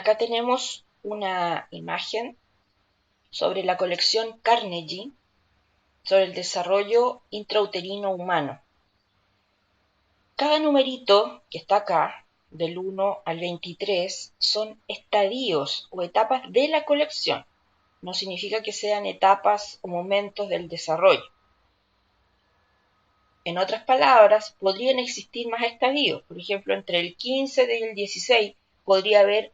Acá tenemos una imagen sobre la colección Carnegie, sobre el desarrollo intrauterino humano. Cada numerito que está acá, del 1 al 23, son estadios o etapas de la colección. No significa que sean etapas o momentos del desarrollo. En otras palabras, podrían existir más estadios. Por ejemplo, entre el 15 y el 16 podría haber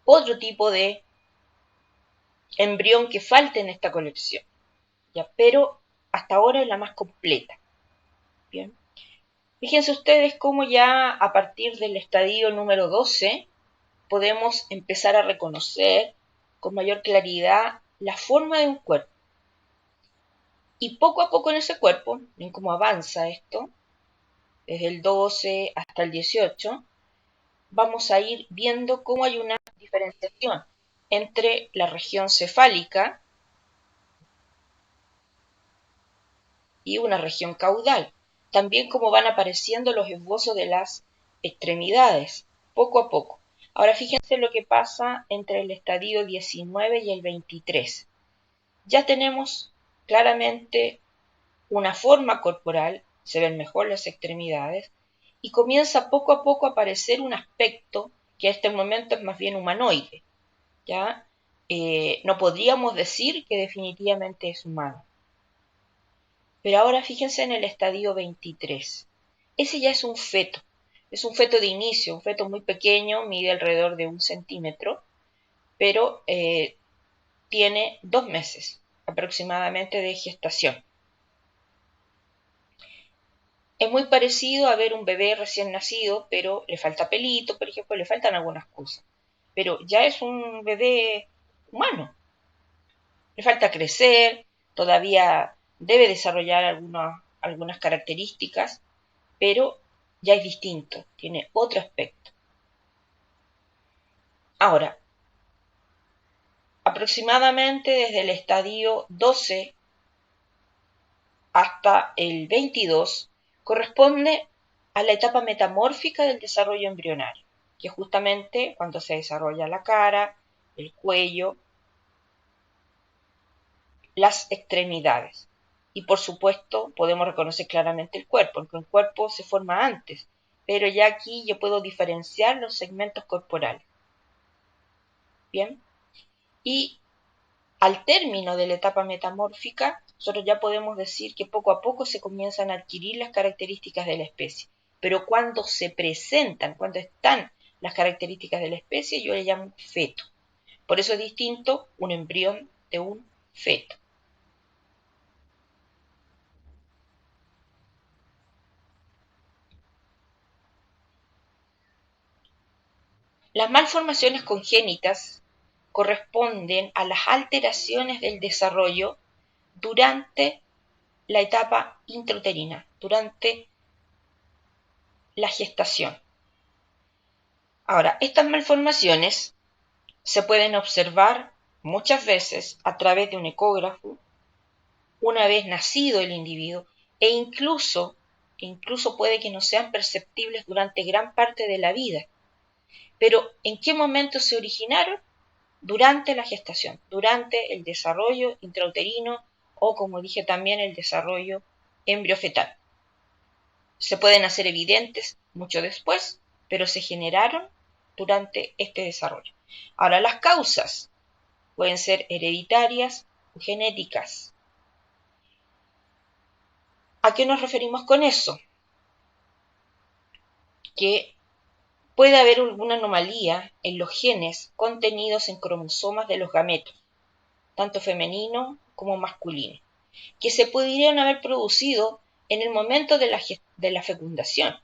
otro tipo de embrión que falte en esta colección, ¿ya? Pero hasta ahora es la más completa. Bien. Fíjense ustedes cómo ya a partir del estadio número 12 podemos empezar a reconocer con mayor claridad la forma de un cuerpo. Y poco a poco en ese cuerpo, ven cómo avanza esto, desde el 12 hasta el 18, vamos a ir viendo cómo hay una diferenciación entre la región cefálica y una región caudal. También cómo van apareciendo los esbozos de las extremidades, poco a poco. Ahora fíjense lo que pasa entre el estadio 19 y el 23. Ya tenemos claramente una forma corporal, se ven mejor las extremidades, y comienza poco a poco a aparecer un aspecto que a este momento es más bien humanoide. ¿Ya? No podríamos decir que definitivamente es humano. Pero ahora fíjense en el estadio 23. Ese ya es un feto. Es un feto de inicio, un feto muy pequeño, mide alrededor de 1 centímetro, pero tiene 2 meses aproximadamente de gestación. Es muy parecido a ver un bebé recién nacido, pero le falta pelito, por ejemplo, le faltan algunas cosas. Pero ya es un bebé humano. Le falta crecer, todavía debe desarrollar algunas características, pero ya es distinto, tiene otro aspecto. Ahora, aproximadamente desde el estadio 12 hasta el 22 corresponde a la etapa metamórfica del desarrollo embrionario, que es justamente cuando se desarrolla la cara, el cuello, las extremidades. Y por supuesto podemos reconocer claramente el cuerpo, aunque el cuerpo se forma antes, pero ya aquí yo puedo diferenciar los segmentos corporales. Bien, y al término de la etapa metamórfica, nosotros ya podemos decir que poco a poco se comienzan a adquirir las características de la especie. Pero cuando se presentan, cuando están las características de la especie, yo le llamo feto. Por eso es distinto un embrión de un feto. Las malformaciones congénitas corresponden a las alteraciones del desarrollo durante la etapa intrauterina, durante la gestación. Ahora, estas malformaciones se pueden observar muchas veces a través de un ecógrafo, una vez nacido el individuo, e incluso puede que no sean perceptibles durante gran parte de la vida. Pero, ¿en qué momento se originaron? Durante la gestación, durante el desarrollo intrauterino o, como dije también, el desarrollo embriofetal. Se pueden hacer evidentes mucho después, pero se generaron durante este desarrollo. Ahora, las causas pueden ser hereditarias o genéticas. ¿A qué nos referimos con eso? Que puede haber alguna anomalía en los genes contenidos en cromosomas de los gametos, tanto femenino como masculino, que se pudieran haber producido en el momento de la fecundación,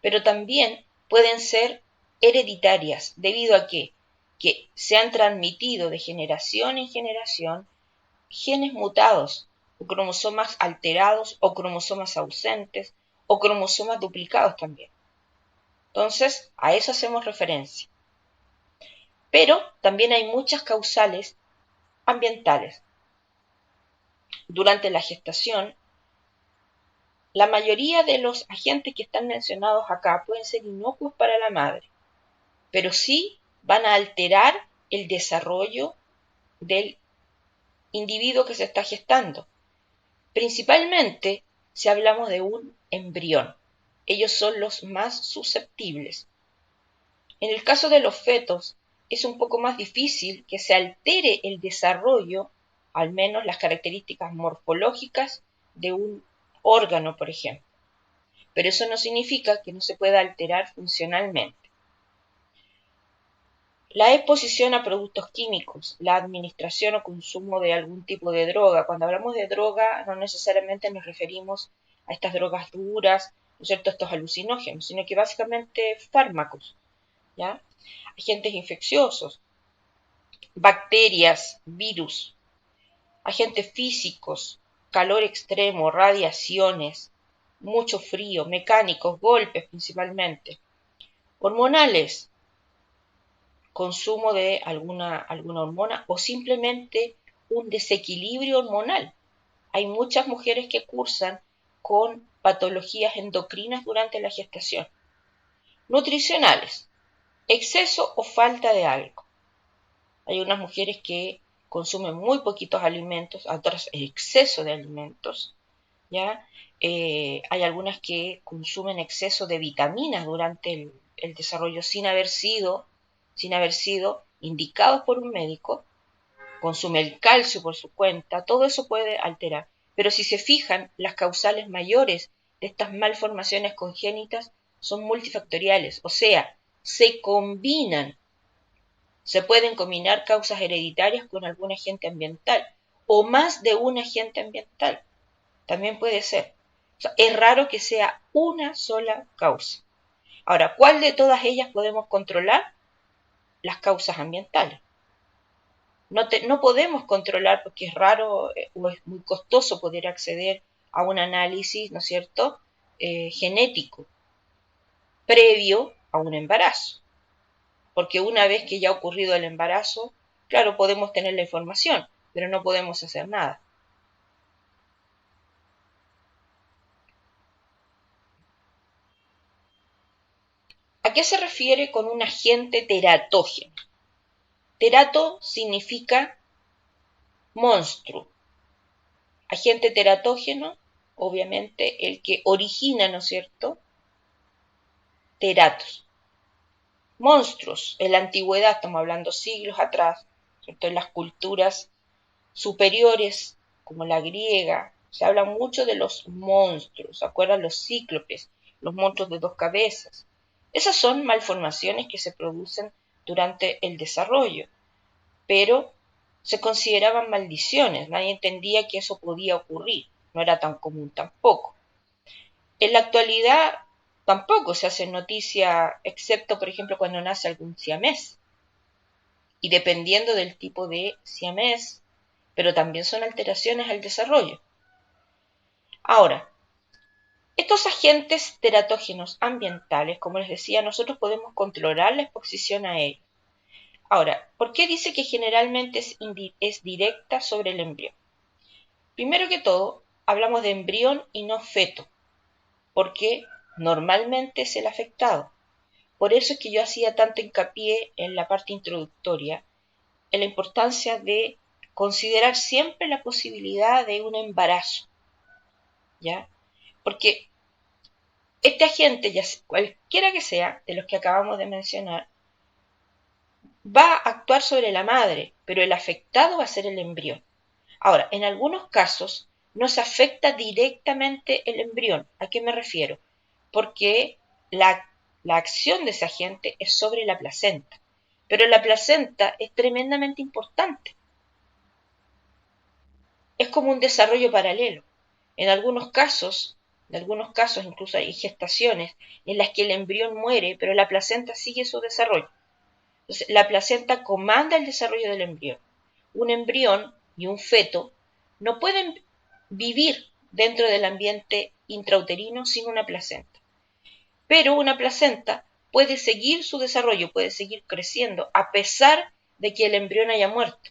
pero también pueden ser hereditarias debido a que se han transmitido de generación en generación genes mutados, o cromosomas alterados, o cromosomas ausentes, o cromosomas duplicados también. Entonces, a eso hacemos referencia. Pero también hay muchas causales ambientales. Durante la gestación, la mayoría de los agentes que están mencionados acá pueden ser inocuos para la madre, pero sí van a alterar el desarrollo del individuo que se está gestando. Principalmente si hablamos de un embrión. Ellos son los más susceptibles. En el caso de los fetos, es un poco más difícil que se altere el desarrollo, al menos las características morfológicas de un órgano, por ejemplo. Pero eso no significa que no se pueda alterar funcionalmente. La exposición a productos químicos, la administración o consumo de algún tipo de droga. Cuando hablamos de droga, no necesariamente nos referimos a estas drogas duras, ¿no es cierto?, estos alucinógenos, sino que básicamente fármacos, ¿ya? Agentes infecciosos, bacterias, virus, agentes físicos, calor extremo, radiaciones, mucho frío, mecánicos, golpes principalmente, hormonales, consumo de alguna hormona o simplemente un desequilibrio hormonal. Hay muchas mujeres que cursan con patologías endocrinas durante la gestación. Nutricionales, exceso o falta de algo. Hay unas mujeres que consumen muy poquitos alimentos, otras exceso de alimentos, ¿ya? Hay algunas que consumen exceso de vitaminas durante el desarrollo sin haber sido indicados por un médico, consume el calcio por su cuenta, todo eso puede alterar. Pero si se fijan, las causales mayores de estas malformaciones congénitas son multifactoriales, o sea, se combinan. Se pueden combinar causas hereditarias con algún agente ambiental o más de un agente ambiental. También puede ser. O sea, es raro que sea una sola causa. Ahora, ¿cuál de todas ellas podemos controlar? Las causas ambientales. No podemos controlar porque es raro o es muy costoso poder acceder a un análisis, ¿no es cierto?, genético previo a un embarazo. Porque una vez que ya ha ocurrido el embarazo, claro, podemos tener la información, pero no podemos hacer nada. ¿A qué se refiere con un agente teratógeno? Terato significa monstruo. Agente teratógeno, obviamente, el que origina, ¿no es cierto?, teratos. Monstruos, en la antigüedad, estamos hablando siglos atrás, ¿cierto?, en las culturas superiores, como la griega, se habla mucho de los monstruos, ¿se acuerdan? Los cíclopes, los monstruos de dos cabezas. Esas son malformaciones que se producen durante el desarrollo, pero se consideraban maldiciones, nadie entendía que eso podía ocurrir, no era tan común tampoco. En la actualidad tampoco se hace noticia, excepto por ejemplo cuando nace algún siamés, y dependiendo del tipo de siamés, pero también son alteraciones al desarrollo. Ahora, estos agentes teratógenos ambientales, como les decía, nosotros podemos controlar la exposición a ellos. Ahora, ¿por qué dice que generalmente es directa sobre el embrión? Primero que todo, hablamos de embrión y no feto, porque normalmente es el afectado. Por eso es que yo hacía tanto hincapié en la parte introductoria, en la importancia de considerar siempre la posibilidad de un embarazo, ¿ya? Porque este agente, ya cualquiera que sea de los que acabamos de mencionar, va a actuar sobre la madre, pero el afectado va a ser el embrión. Ahora, en algunos casos no se afecta directamente el embrión. ¿A qué me refiero? Porque la acción de ese agente es sobre la placenta. Pero la placenta es tremendamente importante. Es como un desarrollo paralelo. En algunos casos incluso hay gestaciones en las que el embrión muere, pero la placenta sigue su desarrollo. Entonces, la placenta comanda el desarrollo del embrión. Un embrión y un feto no pueden vivir dentro del ambiente intrauterino sin una placenta. Pero una placenta puede seguir su desarrollo, puede seguir creciendo, a pesar de que el embrión haya muerto.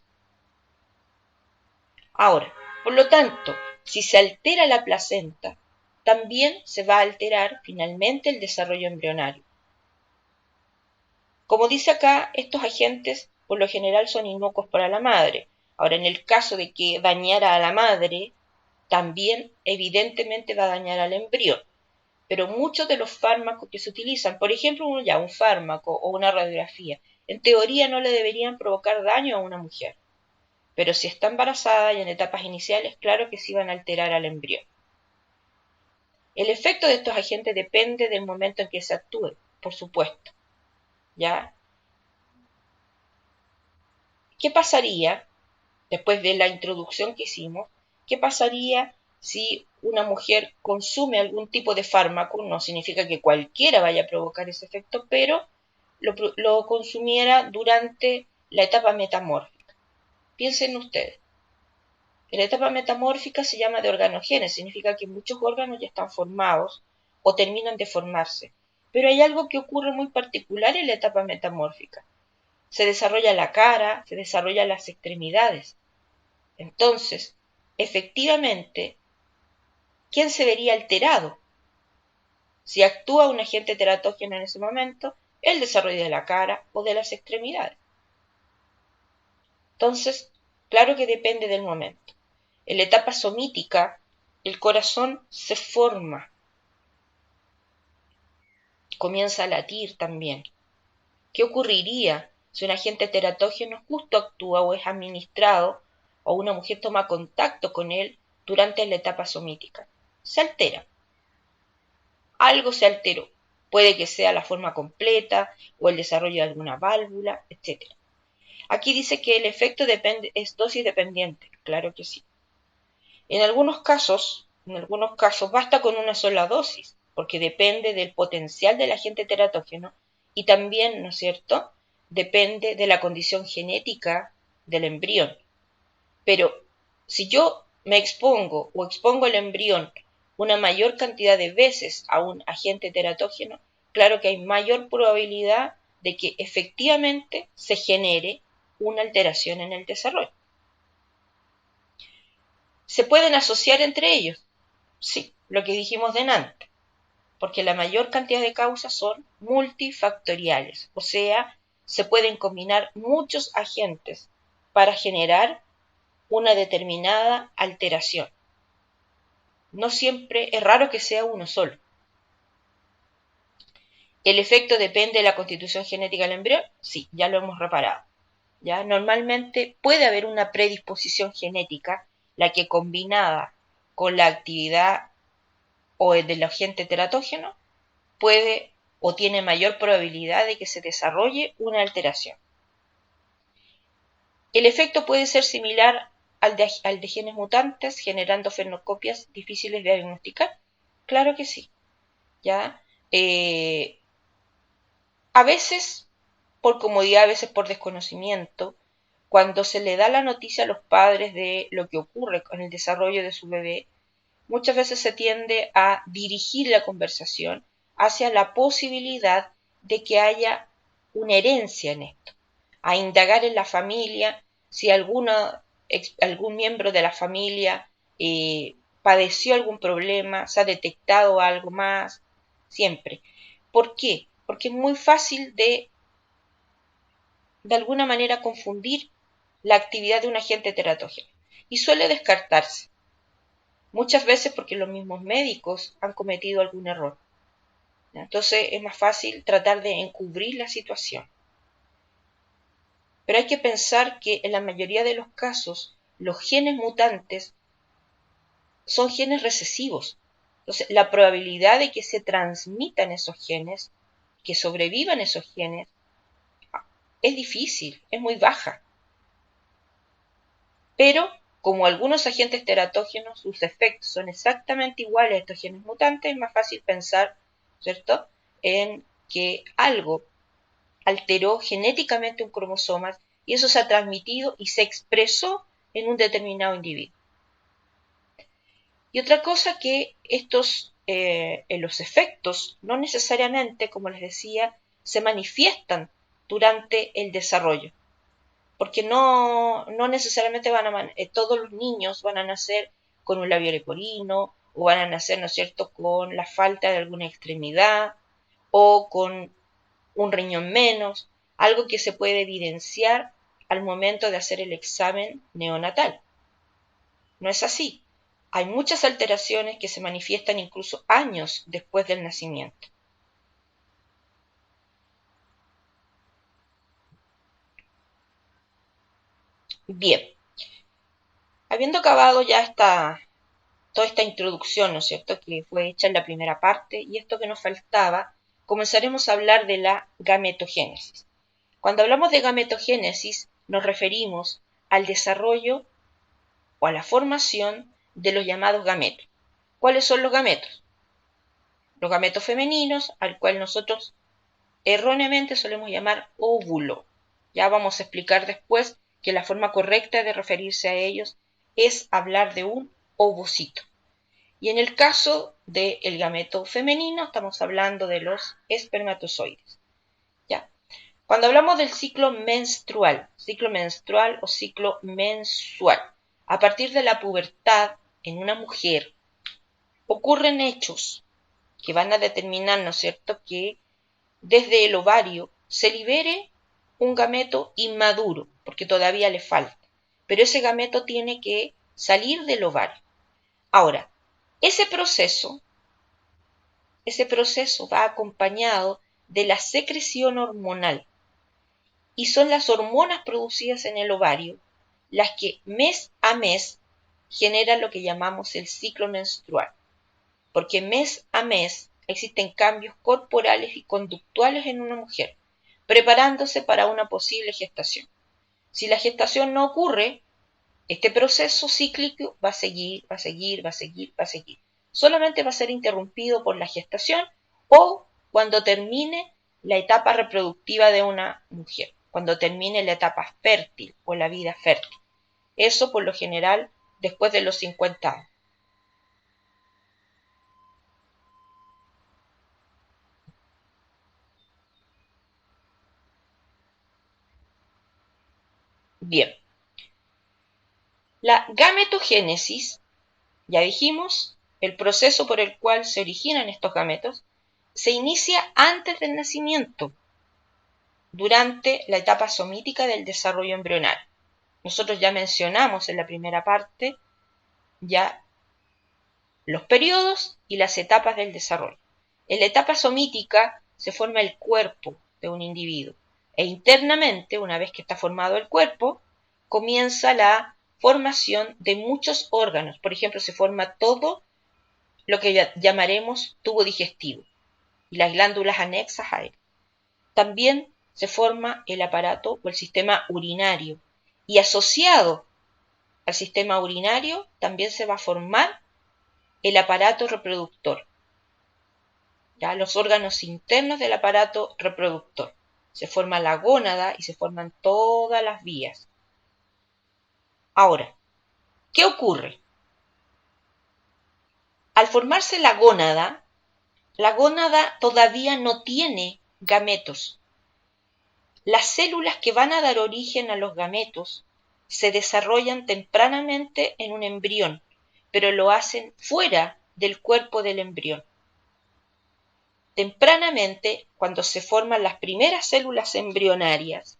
Ahora, por lo tanto, si se altera la placenta, también se va a alterar finalmente el desarrollo embrionario. Como dice acá, estos agentes por lo general son inocuos para la madre. Ahora, en el caso de que dañara a la madre, también evidentemente va a dañar al embrión. Pero muchos de los fármacos que se utilizan, por ejemplo, un fármaco o una radiografía, en teoría no le deberían provocar daño a una mujer. Pero si está embarazada y en etapas iniciales, claro que sí van a alterar al embrión. El efecto de estos agentes depende del momento en que se actúe, por supuesto. ¿Ya? ¿Qué pasaría, después de la introducción que hicimos, qué pasaría si una mujer consume algún tipo de fármaco? No significa que cualquiera vaya a provocar ese efecto, pero lo consumiera durante la etapa metamórfica. Piensen ustedes. La etapa metamórfica se llama de organogénesis, significa que muchos órganos ya están formados o terminan de formarse. Pero hay algo que ocurre muy particular en la etapa metamórfica. Se desarrolla la cara, se desarrollan las extremidades. Entonces, efectivamente, ¿quién se vería alterado? Si actúa un agente teratógeno en ese momento, el desarrollo de la cara o de las extremidades. Entonces, claro que depende del momento. En la etapa somítica, el corazón se forma, comienza a latir también. ¿Qué ocurriría si un agente teratógeno justo actúa o es administrado o una mujer toma contacto con él durante la etapa somítica? Se altera. Algo se alteró. Puede que sea la forma completa o el desarrollo de alguna válvula, etc. Aquí dice que el efecto es dosis dependiente. Claro que sí. En algunos casos basta con una sola dosis, porque depende del potencial del agente teratógeno y también, ¿no es cierto?, depende de la condición genética del embrión. Pero si yo me expongo o expongo el embrión una mayor cantidad de veces a un agente teratógeno, claro que hay mayor probabilidad de que efectivamente se genere una alteración en el desarrollo. ¿Se pueden asociar entre ellos? Sí, lo que dijimos delante, porque la mayor cantidad de causas son multifactoriales, o sea, se pueden combinar muchos agentes para generar una determinada alteración. No siempre, es raro que sea uno solo. ¿El efecto depende de la constitución genética del embrión? Sí, ya lo hemos reparado. ¿Ya? Normalmente puede haber una predisposición genética, la que combinada con la actividad o del agente teratógeno puede o tiene mayor probabilidad de que se desarrolle una alteración. El efecto puede ser similar al de genes mutantes, generando fenocopias difíciles de diagnosticar. Claro que sí. ¿Ya? A veces por comodidad, a veces por desconocimiento, cuando se le da la noticia a los padres de lo que ocurre con el desarrollo de su bebé, muchas veces se tiende a dirigir la conversación hacia la posibilidad de que haya una herencia en esto, a indagar en la familia si algún miembro de la familia padeció algún problema, se ha detectado algo más, siempre. ¿Por qué? Porque es muy fácil de alguna manera confundir la actividad de un agente teratógeno y suele descartarse. Muchas veces porque los mismos médicos han cometido algún error. Entonces es más fácil tratar de encubrir la situación. Pero hay que pensar que en la mayoría de los casos los genes mutantes son genes recesivos. Entonces la probabilidad de que se transmitan esos genes, que sobrevivan esos genes, es difícil, es muy baja. Pero como algunos agentes teratógenos, sus efectos son exactamente iguales a estos genes mutantes, es más fácil pensar, ¿cierto?, en que algo alteró genéticamente un cromosoma y eso se ha transmitido y se expresó en un determinado individuo. Y otra cosa que los efectos no necesariamente, como les decía, se manifiestan durante el desarrollo. Porque no necesariamente todos los niños van a nacer con un labio leporino o van a nacer, ¿no es cierto?, con la falta de alguna extremidad o con un riñón menos. algo que se puede evidenciar al momento de hacer el examen neonatal. No es así. Hay muchas alteraciones que se manifiestan incluso años después del nacimiento. Bien, habiendo acabado ya toda esta introducción, ¿no es cierto?, que fue hecha en la primera parte, y esto que nos faltaba, comenzaremos a hablar de la gametogénesis. Cuando hablamos de gametogénesis, nos referimos al desarrollo o a la formación de los llamados gametos. ¿Cuáles son los gametos? Los gametos femeninos, al cual nosotros erróneamente solemos llamar óvulo. Ya vamos a explicar después que la forma correcta de referirse a ellos es hablar de un ovocito. Y en el caso del gameto femenino estamos hablando de los espermatozoides. ¿Ya? Cuando hablamos del ciclo menstrual o ciclo mensual, a partir de la pubertad en una mujer ocurren hechos que van a determinar, ¿no es cierto?, que desde el ovario se libere un gameto inmaduro, porque todavía le falta, pero ese gameto tiene que salir del ovario. Ahora, ese proceso va acompañado de la secreción hormonal, y son las hormonas producidas en el ovario las que mes a mes generan lo que llamamos el ciclo menstrual, porque mes a mes existen cambios corporales y conductuales en una mujer, preparándose para una posible gestación. Si la gestación no ocurre, este proceso cíclico va a seguir. Solamente va a ser interrumpido por la gestación o cuando termine la etapa reproductiva de una mujer, cuando termine la etapa fértil o la vida fértil. Eso por lo general después de los 50 años. Bien. La gametogénesis, ya dijimos, el proceso por el cual se originan estos gametos, se inicia antes del nacimiento, durante la etapa somítica del desarrollo embrionario. Nosotros ya mencionamos en la primera parte ya los periodos y las etapas del desarrollo. En la etapa somítica se forma el cuerpo de un individuo e internamente, una vez que está formado el cuerpo, comienza la formación de muchos órganos. Por ejemplo, se forma todo lo que llamaremos tubo digestivo y las glándulas anexas a él. También se forma el aparato o el sistema urinario, y asociado al sistema urinario también se va a formar el aparato reproductor, ya los órganos internos del aparato reproductor. Se forma la gónada y se forman todas las vías. Ahora, ¿qué ocurre? Al formarse la gónada todavía no tiene gametos. Las células que van a dar origen a los gametos se desarrollan tempranamente en un embrión, pero lo hacen fuera del cuerpo del embrión. Tempranamente, cuando se forman las primeras células embrionarias,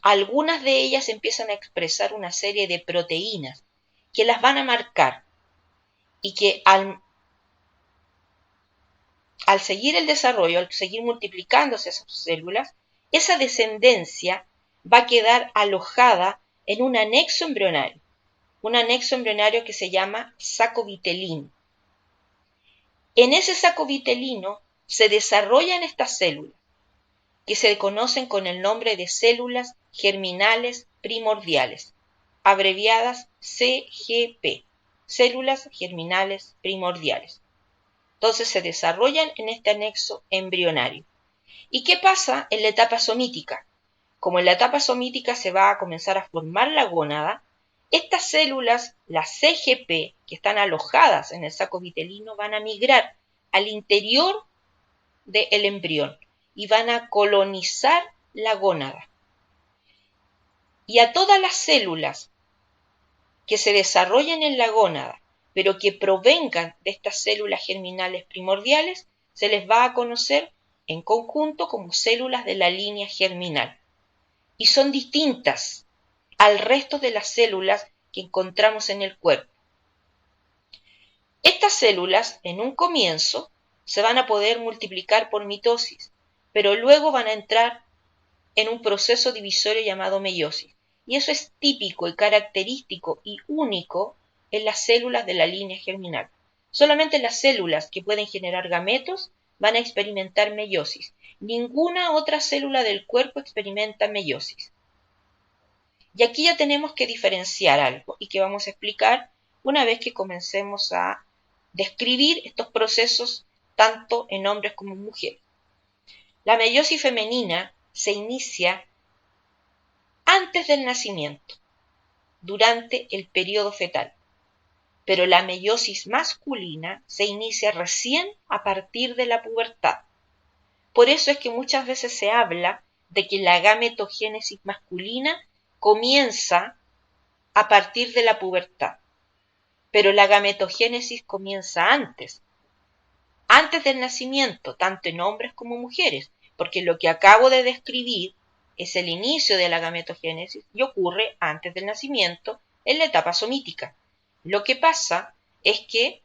algunas de ellas empiezan a expresar una serie de proteínas que las van a marcar y que al seguir el desarrollo, al seguir multiplicándose esas células, esa descendencia va a quedar alojada en un anexo embrionario que se llama saco vitelino. En ese saco vitelino se desarrollan estas células, que se conocen con el nombre de células germinales primordiales, abreviadas CGP, células germinales primordiales. Entonces se desarrollan en este anexo embrionario. ¿Y qué pasa en la etapa somítica? Como en la etapa somítica se va a comenzar a formar la gónada, estas células, las CGP, que están alojadas en el saco vitelino, van a migrar al interior del embrión y van a colonizar la gónada. Y a todas las células que se desarrollen en la gónada, pero que provengan de estas células germinales primordiales, se les va a conocer en conjunto como células de la línea germinal y son distintas al resto de las células que encontramos en el cuerpo. Estas células, en un comienzo, se van a poder multiplicar por mitosis, pero luego van a entrar en un proceso divisorio llamado meiosis. Y eso es típico y característico y único en las células de la línea germinal. Solamente las células que pueden generar gametos van a experimentar meiosis. Ninguna otra célula del cuerpo experimenta meiosis. Y aquí ya tenemos que diferenciar algo y que vamos a explicar una vez que comencemos a describir estos procesos tanto en hombres como en mujeres. La meiosis femenina se inicia antes del nacimiento, durante el periodo fetal, pero la meiosis masculina se inicia recién a partir de la pubertad. Por eso es que muchas veces se habla de que la gametogénesis masculina comienza a partir de la pubertad, pero la gametogénesis comienza antes del nacimiento, tanto en hombres como mujeres, porque lo que acabo de describir es el inicio de la gametogénesis y ocurre antes del nacimiento en la etapa somítica. Lo que pasa es que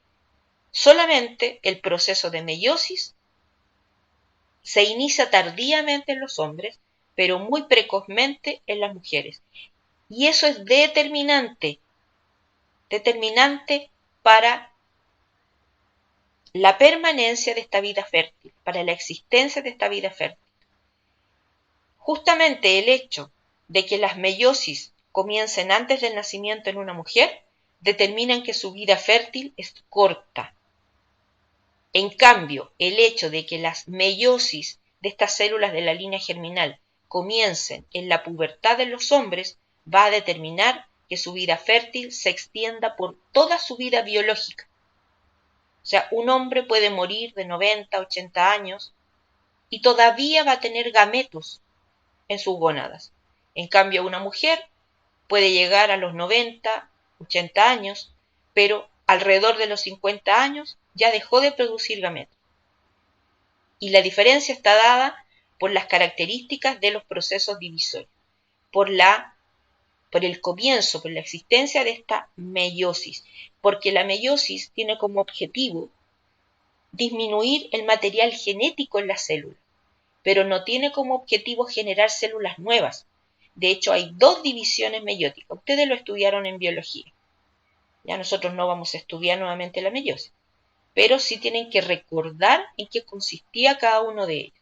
solamente el proceso de meiosis se inicia tardíamente en los hombres, pero muy precozmente en las mujeres. Y eso es determinante para la permanencia de esta vida fértil, para la existencia de esta vida fértil. Justamente el hecho de que las meiosis comiencen antes del nacimiento en una mujer determinan que su vida fértil es corta. En cambio, el hecho de que las meiosis de estas células de la línea germinal comiencen en la pubertad de los hombres va a determinar que su vida fértil se extienda por toda su vida biológica. O sea, un hombre puede morir de 90, 80 años y todavía va a tener gametos en sus gónadas. En cambio, una mujer puede llegar a los 90, 80 años, pero alrededor de los 50 años ya dejó de producir gametos. Y la diferencia está dada por las características de los procesos divisorios, por el comienzo, por la existencia de esta meiosis, porque la meiosis tiene como objetivo disminuir el material genético en la célula, pero no tiene como objetivo generar células nuevas. De hecho, hay dos divisiones meióticas. Ustedes lo estudiaron en biología. Ya nosotros no vamos a estudiar nuevamente la meiosis, pero sí tienen que recordar en qué consistía cada uno de ellos.